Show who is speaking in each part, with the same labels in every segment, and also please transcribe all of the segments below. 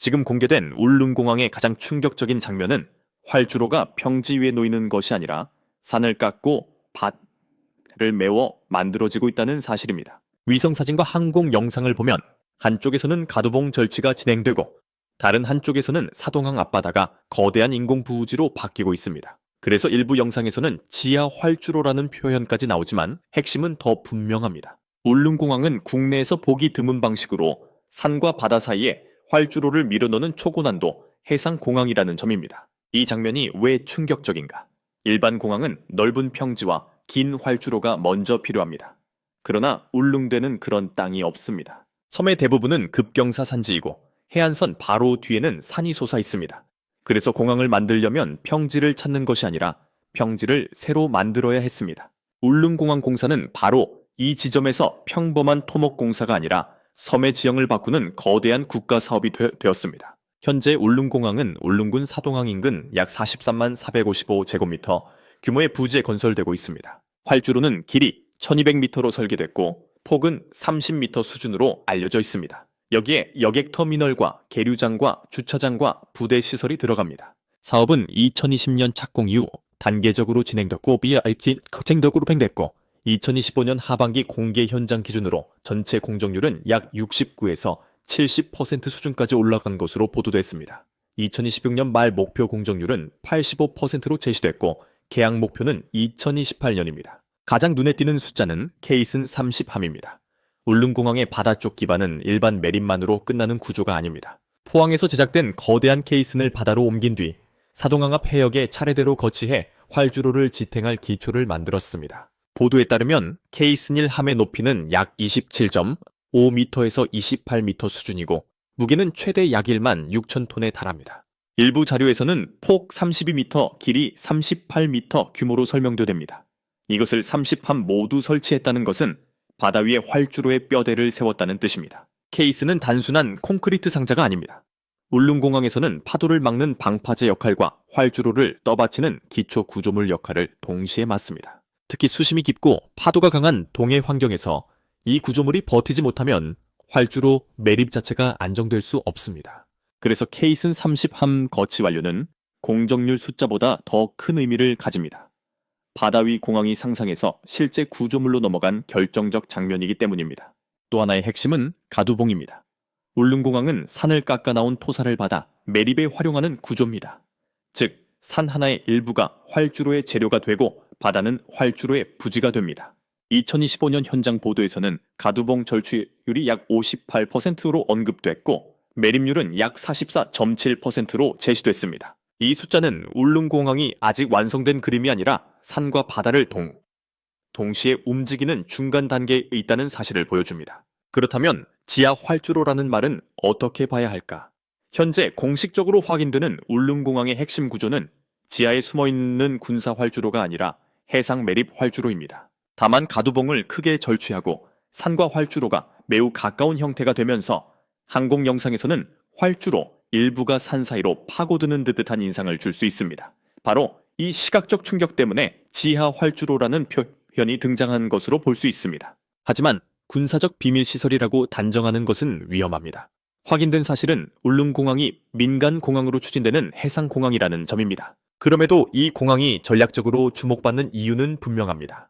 Speaker 1: 지금 공개된 울릉공항의 가장 충격적인 장면은 활주로가 평지 위에 놓이는 것이 아니라 산을 깎고 밭을 메워 만들어지고 있다는 사실입니다. 위성사진과 항공 영상을 보면 한쪽에서는 가두봉 절취가 진행되고 다른 한쪽에서는 사동항 앞바다가 거대한 인공부우지로 바뀌고 있습니다. 그래서 일부 영상에서는 지하 활주로라는 표현까지 나오지만 핵심은 더 분명합니다. 울릉공항은 국내에서 보기 드문 방식으로 산과 바다 사이에 활주로를 밀어넣는 초고난도 해상공항이라는 점입니다. 이 장면이 왜 충격적인가? 일반 공항은 넓은 평지와 긴 활주로가 먼저 필요합니다. 그러나 울릉대는 그런 땅이 없습니다. 섬의 대부분은 급경사 산지이고 해안선 바로 뒤에는 산이 솟아 있습니다. 그래서 공항을 만들려면 평지를 찾는 것이 아니라 평지를 새로 만들어야 했습니다. 울릉공항 공사는 바로 이 지점에서 평범한 토목공사가 아니라 섬의 지형을 바꾸는 거대한 국가사업이 되었습니다. 현재 울릉공항은 울릉군 사동항 인근 약 43만 455제곱미터 규모의 부지에 건설되고 있습니다. 활주로는 길이 1200m로 설계됐고 폭은 30m 수준으로 알려져 있습니다. 여기에 여객터미널과 계류장과 주차장과 부대 시설이 들어갑니다. 사업은 2020년 착공 이후 단계적으로 진행됐고 BIT 횡됐고 2025년 하반기 공개 현장 기준으로 전체 공정률은 약 69에서 70% 수준까지 올라간 것으로 보도됐습니다. 2026년 말 목표 공정률은 85%로 제시됐고 계약 목표는 2028년입니다. 가장 눈에 띄는 숫자는 케이슨 30함입니다. 울릉공항의 바다 쪽 기반은 일반 매립만으로 끝나는 구조가 아닙니다. 포항에서 제작된 거대한 케이슨을 바다로 옮긴 뒤 사동항 앞 해역에 차례대로 거치해 활주로를 지탱할 기초를 만들었습니다. 보도에 따르면 케이슨 1함의 높이는 약 27.5m에서 28m 수준이고 무게는 최대 약 1만 6천 톤에 달합니다. 일부 자료에서는 폭 32m, 길이 38m 규모로 설명됩니다. 이것을 30함 모두 설치했다는 것은 바다 위에 활주로의 뼈대를 세웠다는 뜻입니다. 케이스는 단순한 콘크리트 상자가 아닙니다. 울릉공항에서는 파도를 막는 방파제 역할과 활주로를 떠받치는 기초 구조물 역할을 동시에 맡습니다. 특히 수심이 깊고 파도가 강한 동해 환경에서 이 구조물이 버티지 못하면 활주로 매립 자체가 안정될 수 없습니다. 그래서 케이슨 30함 거치 완료는 공정률 숫자보다 더 큰 의미를 가집니다. 바다 위 공항이 상상에서 실제 구조물로 넘어간 결정적 장면이기 때문입니다. 또 하나의 핵심은 가두봉입니다. 울릉공항은 산을 깎아 나온 토사를 받아 매립에 활용하는 구조입니다. 즉, 산 하나의 일부가 활주로의 재료가 되고 바다는 활주로의 부지가 됩니다. 2025년 현장 보도에서는 가두봉 절취율이 약 58%로 언급됐고 매립률은 약 44.7%로 제시됐습니다. 이 숫자는 울릉공항이 아직 완성된 그림이 아니라 산과 바다를 동시에 움직이는 중간 단계에 있다는 사실을 보여줍니다. 그렇다면 지하 활주로라는 말은 어떻게 봐야 할까? 현재 공식적으로 확인되는 울릉공항의 핵심 구조는 지하에 숨어있는 군사 활주로가 아니라 해상 매립 활주로입니다. 다만 가두봉을 크게 절취하고 산과 활주로가 매우 가까운 형태가 되면서 항공 영상에서는 활주로 일부가 산 사이로 파고드는 듯한 인상을 줄 수 있습니다. 바로 이 시각적 충격 때문에 지하 활주로라는 표현이 등장한 것으로 볼 수 있습니다. 하지만 군사적 비밀시설이라고 단정하는 것은 위험합니다. 확인된 사실은 울릉공항이 민간공항으로 추진되는 해상공항이라는 점입니다. 그럼에도 이 공항이 전략적으로 주목받는 이유는 분명합니다.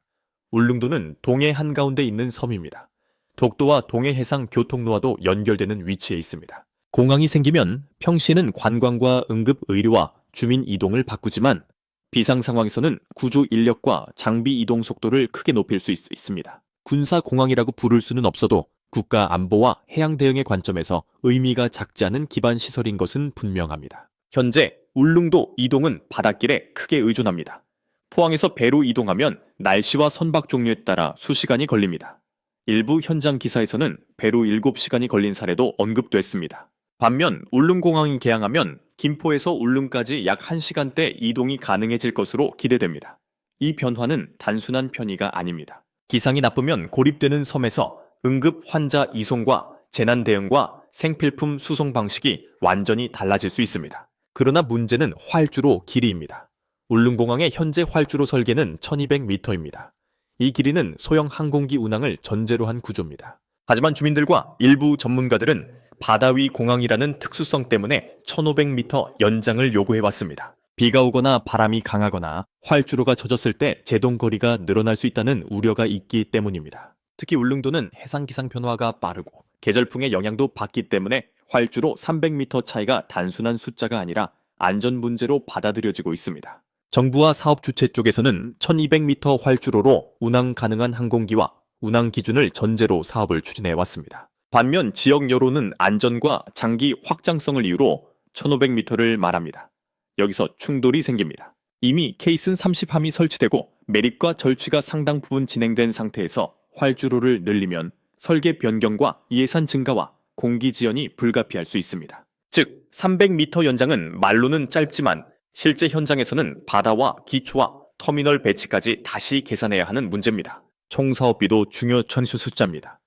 Speaker 1: 울릉도는 동해 한가운데 있는 섬입니다. 독도와 동해 해상 교통로와도 연결되는 위치에 있습니다. 공항이 생기면 평시에는 관광과 응급 의료와 주민 이동을 바꾸지만 비상 상황에서는 구조 인력과 장비 이동 속도를 크게 높일 수 있습니다. 군사공항이라고 부를 수는 없어도 국가 안보와 해양 대응의 관점에서 의미가 작지 않은 기반 시설인 것은 분명합니다. 현재 울릉도 이동은 바닷길에 크게 의존합니다. 포항에서 배로 이동하면 날씨와 선박 종류에 따라 수시간이 걸립니다. 일부 현장 기사에서는 배로 7시간이 걸린 사례도 언급됐습니다. 반면 울릉공항이 개항하면 김포에서 울릉까지 약 1시간대 이동이 가능해질 것으로 기대됩니다. 이 변화는 단순한 편의가 아닙니다. 기상이 나쁘면 고립되는 섬에서 응급 환자 이송과 재난 대응과 생필품 수송 방식이 완전히 달라질 수 있습니다. 그러나 문제는 활주로 길이입니다. 울릉공항의 현재 활주로 설계는 1200m입니다. 이 길이는 소형 항공기 운항을 전제로 한 구조입니다. 하지만 주민들과 일부 전문가들은 바다 위 공항이라는 특수성 때문에 1500m 연장을 요구해왔습니다. 비가 오거나 바람이 강하거나 활주로가 젖었을 때 제동거리가 늘어날 수 있다는 우려가 있기 때문입니다. 특히 울릉도는 해상 기상 변화가 빠르고 계절풍의 영향도 받기 때문에 활주로 300m 차이가 단순한 숫자가 아니라 안전 문제로 받아들여지고 있습니다. 정부와 사업 주체 쪽에서는 1200m 활주로로 운항 가능한 항공기와 운항 기준을 전제로 사업을 추진해 왔습니다. 반면 지역 여론은 안전과 장기 확장성을 이유로 1500m를 말합니다. 여기서 충돌이 생깁니다. 이미 케이슨 30함이 설치되고 매립과 절취가 상당 부분 진행된 상태에서 활주로를 늘리면 설계 변경과 예산 증가와 공기 지연이 불가피할 수 있습니다. 즉 300m 연장은 말로는 짧지만 실제 현장에서는 바다와 기초와 터미널 배치까지 다시 계산해야 하는 문제입니다. 총 사업비도 중요 천수 숫자입니다.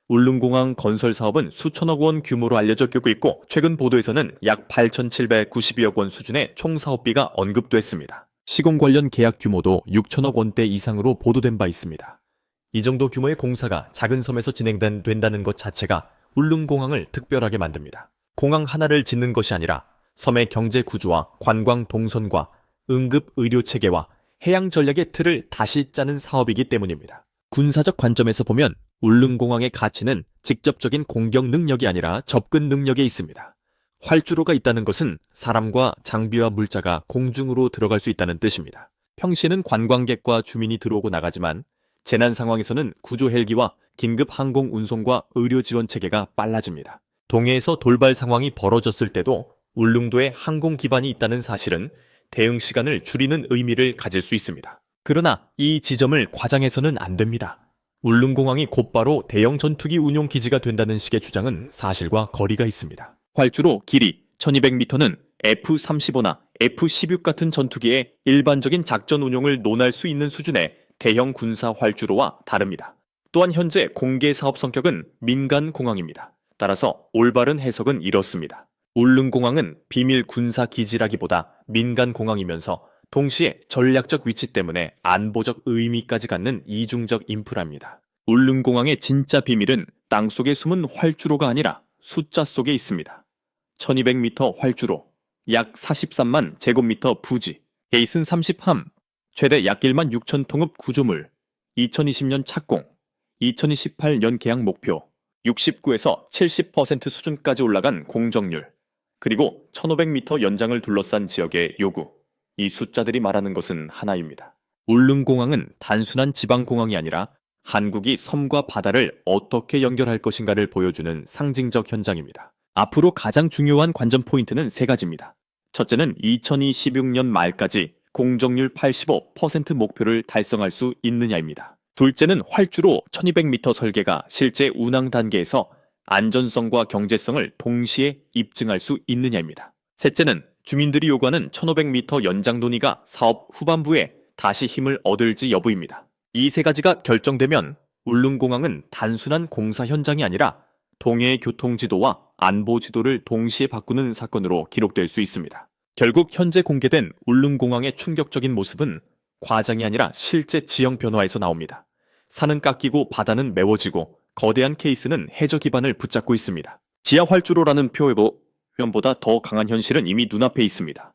Speaker 1: 울릉공항 건설 사업은 수천억 원 규모로 알려지고 있고 최근 보도에서는 약 8,792억 원 수준의 총 사업비가 언급됐습니다. 시공 관련 계약 규모도 6천억 원대 이상으로 보도된 바 있습니다. 이 정도 규모의 공사가 작은 섬에서 진행된다는 것 자체가 울릉공항을 특별하게 만듭니다. 공항 하나를 짓는 것이 아니라 섬의 경제 구조와 관광 동선과 응급 의료 체계와 해양 전략의 틀을 다시 짜는 사업이기 때문입니다. 군사적 관점에서 보면 울릉공항의 가치는 직접적인 공격 능력이 아니라 접근 능력에 있습니다. 활주로가 있다는 것은 사람과 장비와 물자가 공중으로 들어갈 수 있다는 뜻입니다. 평시에는 관광객과 주민이 들어오고 나가지만 재난 상황에서는 구조 헬기와 긴급 항공 운송과 의료 지원 체계가 빨라집니다. 동해에서 돌발 상황이 벌어졌을 때도 울릉도에 항공 기반이 있다는 사실은 대응 시간을 줄이는 의미를 가질 수 있습니다. 그러나 이 지점을 과장해서는 안 됩니다. 울릉공항이 곧바로 대형 전투기 운용 기지가 된다는 식의 주장은 사실과 거리가 있습니다. 활주로 길이 1200m는 F-35나 F-16 같은 전투기의 일반적인 작전 운용을 논할 수 있는 수준의 대형 군사 활주로와 다릅니다. 또한 현재 공개 사업 성격은 민간 공항입니다. 따라서 올바른 해석은 이렇습니다. 울릉공항은 비밀 군사 기지라기보다 민간 공항이면서 동시에 전략적 위치 때문에 안보적 의미까지 갖는 이중적 인프라입니다. 울릉공항의 진짜 비밀은 땅속에 숨은 활주로가 아니라 숫자 속에 있습니다. 1200m 활주로, 약 43만 제곱미터 부지, 케이슨 30함, 최대 약 1만 6천 통읍 구조물, 2020년 착공, 2028년 계약 목표, 69에서 70% 수준까지 올라간 공정률, 그리고 1500m 연장을 둘러싼 지역의 요구. 이 숫자들이 말하는 것은 하나입니다. 울릉공항은 단순한 지방공항이 아니라 한국이 섬과 바다를 어떻게 연결할 것인가를 보여주는 상징적 현장입니다. 앞으로 가장 중요한 관전 포인트는 세 가지입니다. 첫째는 2026년 말까지 공정률 85% 목표를 달성할 수 있느냐입니다. 둘째는 활주로 1200m 설계가 실제 운항 단계에서 안전성과 경제성을 동시에 입증할 수 있느냐입니다. 셋째는 주민들이 요구하는 1500m 연장 논의가 사업 후반부에 다시 힘을 얻을지 여부입니다. 이 세 가지가 결정되면 울릉공항은 단순한 공사 현장이 아니라 동해 교통지도와 안보지도를 동시에 바꾸는 사건으로 기록될 수 있습니다. 결국 현재 공개된 울릉공항의 충격적인 모습은 과장이 아니라 실제 지형 변화에서 나옵니다. 산은 깎이고 바다는 메워지고 거대한 케이스는 해저 기반을 붙잡고 있습니다. 지하 활주로라는 표현보다 더 강한 현실은 이미 눈앞에 있습니다.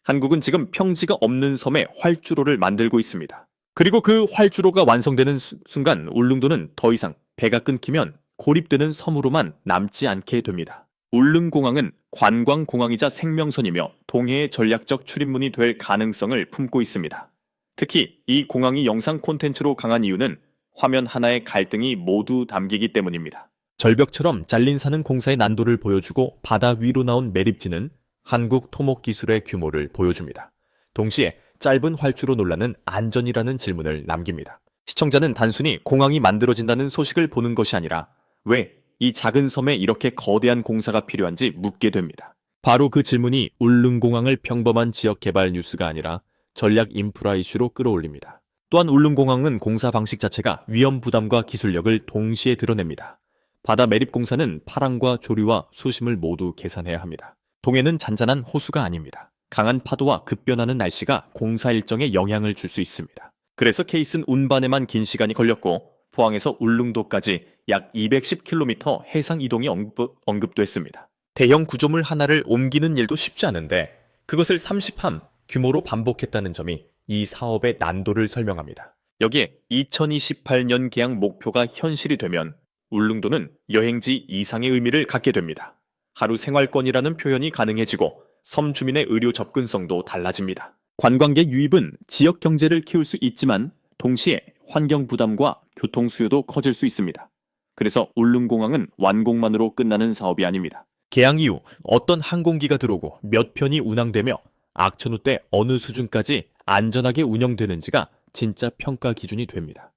Speaker 1: 한국은 지금 평지가 없는 섬에 활주로를 만들고 있습니다. 그리고 그 활주로가 완성되는 순간 울릉도는 더 이상 배가 끊기면 고립되는 섬으로만 남지 않게 됩니다. 울릉공항은 관광공항이자 생명선이며 동해의 전략적 출입문이 될 가능성을 품고 있습니다. 특히 이 공항이 영상 콘텐츠로 강한 이유는 화면 하나의 갈등이 모두 담기기 때문입니다. 절벽처럼 잘린 산은 공사의 난도를 보여주고 바다 위로 나온 매립지는 한국 토목 기술의 규모를 보여줍니다. 동시에 짧은 활주로 논란은 안전이라는 질문을 남깁니다. 시청자는 단순히 공항이 만들어진다는 소식을 보는 것이 아니라 왜 이 작은 섬에 이렇게 거대한 공사가 필요한지 묻게 됩니다. 바로 그 질문이 울릉공항을 평범한 지역 개발 뉴스가 아니라 전략 인프라 이슈로 끌어올립니다. 또한 울릉공항은 공사 방식 자체가 위험 부담과 기술력을 동시에 드러냅니다. 바다 매립 공사는 파랑과 조류와 수심을 모두 계산해야 합니다. 동해는 잔잔한 호수가 아닙니다. 강한 파도와 급변하는 날씨가 공사 일정에 영향을 줄 수 있습니다. 그래서 케이슨 운반에만 긴 시간이 걸렸고 포항에서 울릉도까지 약 210km 해상 이동이 언급됐습니다. 대형 구조물 하나를 옮기는 일도 쉽지 않은데 그것을 30함 규모로 반복했다는 점이 이 사업의 난도를 설명합니다. 여기에 2028년 개항 목표가 현실이 되면 울릉도는 여행지 이상의 의미를 갖게 됩니다. 하루 생활권이라는 표현이 가능해지고 섬 주민의 의료 접근성도 달라집니다. 관광객 유입은 지역 경제를 키울 수 있지만 동시에 환경 부담과 교통 수요도 커질 수 있습니다. 그래서 울릉공항은 완공만으로 끝나는 사업이 아닙니다. 개항 이후 어떤 항공기가 들어오고 몇 편이 운항되며 악천후 때 어느 수준까지 안전하게 운영되는지가 진짜 평가 기준이 됩니다.